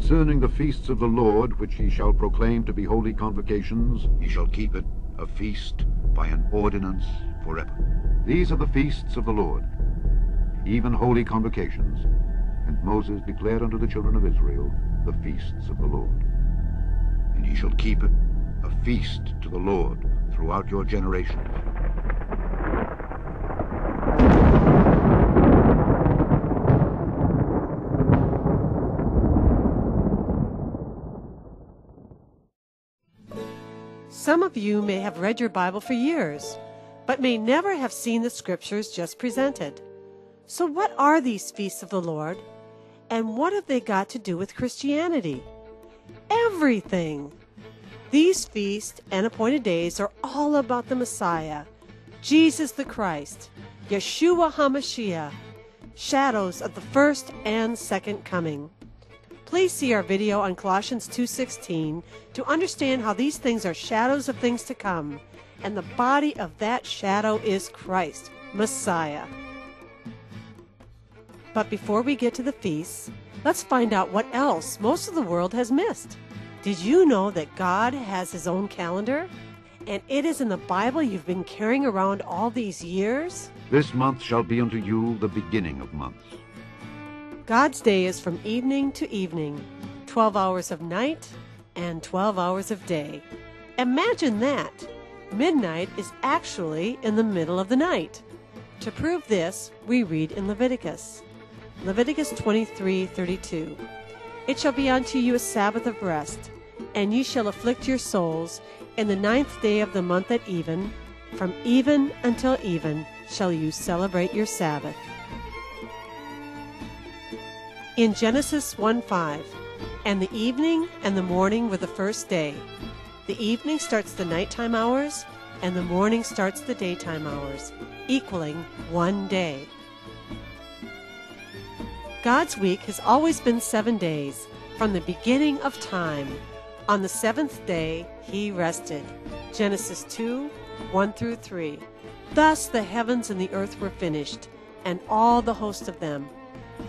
concerning the feasts of the Lord, which ye shall proclaim to be holy convocations, ye shall keep it a feast by an ordinance forever. These are the feasts of the Lord, even holy convocations. And Moses declared unto the children of Israel the feasts of the Lord. And ye shall keep it a feast to the Lord throughout your generations. Some of you may have read your Bible for years, but may never have seen the scriptures just presented. So what are these feasts of the Lord, and what have they got to do with Christianity? Everything! These feasts and appointed days are all about the Messiah, Jesus the Christ, Yeshua HaMashiach, shadows of the first and second coming. Please see our video on Colossians 2:16 to understand how these things are shadows of things to come, and the body of that shadow is Christ, Messiah. But before we get to the feasts, let's find out what else most of the world has missed. Did you know that God has His own calendar? And it is in the Bible you've been carrying around all these years? This month shall be unto you the beginning of months. God's day is from evening to evening, 12 hours of night and 12 hours of day. Imagine that! Midnight is actually in the middle of the night. To prove this, we read in Leviticus 23:32. It shall be unto you a Sabbath of rest, and ye shall afflict your souls in the 9th day of the month at even. From even until even shall you celebrate your Sabbath. In Genesis 1:5, and the evening and the morning were the first day. The evening starts the nighttime hours, and the morning starts the daytime hours, equaling one day. God's week has always been 7 days, from the beginning of time. On the 7th day He rested. Genesis 2:1-3. Thus the heavens and the earth were finished, and all the host of them.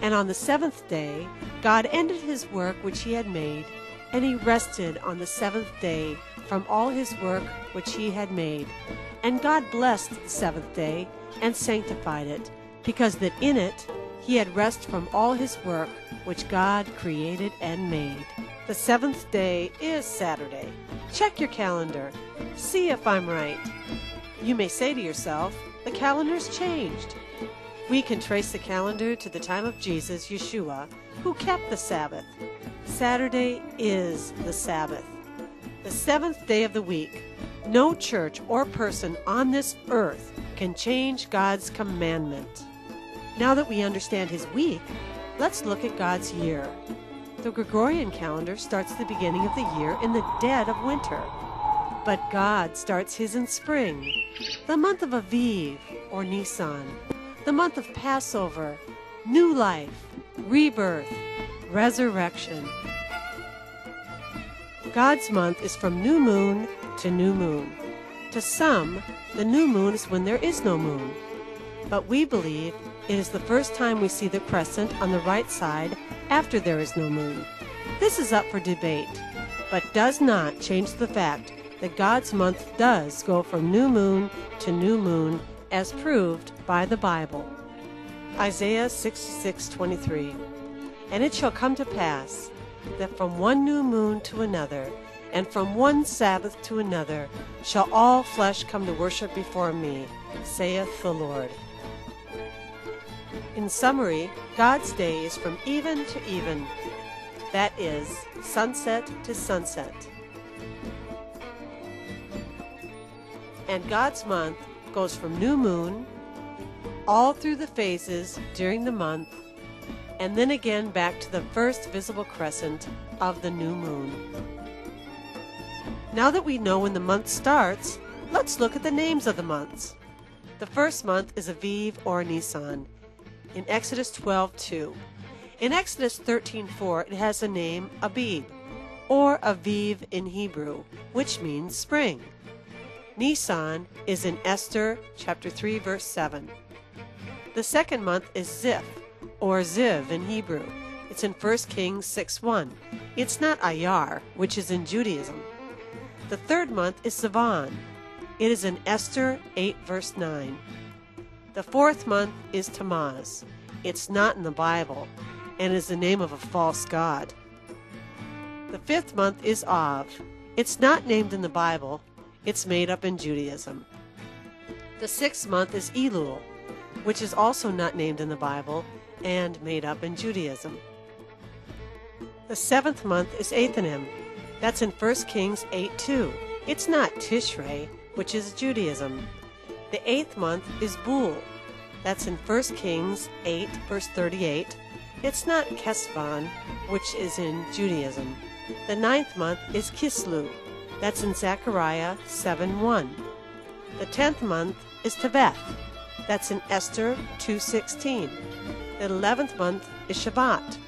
And on the 7th day God ended His work which He had made, and He rested on the 7th day from all His work which He had made. And God blessed the 7th day and sanctified it, because that in it He had rest from all His work which God created and made. The 7th day is Saturday. Check your calendar. See if I'm right. You may say to yourself, the calendar's changed. We can trace the calendar to the time of Jesus, Yeshua, who kept the Sabbath. Saturday is the Sabbath, the 7th day of the week. No church or person on this earth can change God's commandment. Now that we understand His week, let's look at God's year. The Gregorian calendar starts the beginning of the year in the dead of winter. But God starts His in spring, the month of Aviv or Nisan, the month of Passover, new life, rebirth, resurrection. God's month is from new moon to new moon. To some, the new moon is when there is no moon. But we believe it is the first time we see the crescent on the right side after there is no moon. This is up for debate, but does not change the fact that God's month does go from new moon to new moon, as proved by the Bible. Isaiah 66:23. And it shall come to pass that from one new moon to another, and from one Sabbath to another, shall all flesh come to worship before me, saith the Lord. In summary, God's day is from even to even. That is, sunset to sunset. And God's month goes from new moon, all through the phases during the month, and then again back to the first visible crescent of the new moon. Now that we know when the month starts, let's look at the names of the months. The first month is Aviv or Nisan, in Exodus 12:2. In Exodus 13:4, it has the name Abib, or Aviv in Hebrew, which means spring. Nisan is in Esther chapter 3, verse 7. The second month is Ziph, or Ziv in Hebrew. It's in 1 Kings 6:1. It's not Ayar, which is in Judaism. The third month is Sivan. It is in Esther 8 verse 9. The fourth month is Tammuz. It's not in the Bible, and is the name of a false god. The fifth month is Av. It's not named in the Bible. It's made up in Judaism. The sixth month is Elul, which is also not named in the Bible and made up in Judaism. The seventh month is Ethanim. That's in 1 Kings 8:2. It's not Tishrei, which is Judaism. The eighth month is Bul. That's in 1 Kings 8 verse 38. It's not Kesvan, which is in Judaism. The ninth month is Kislu. That's in Zechariah 7:1. The 10th month is Teveth. That's in Esther 2:16. The 11th month is Shabbat.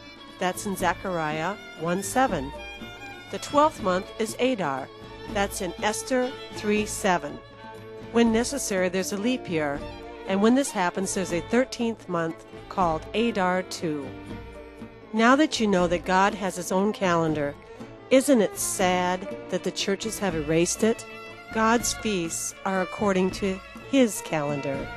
That's in Zechariah 1:7. The 12th month is Adar. That's in Esther 3:7. When necessary, there's a leap year, and when this happens, there's a 13th month called Adar 2. Now that you know that God has His own calendar, isn't it sad that the churches have erased it? God's feasts are according to His calendar.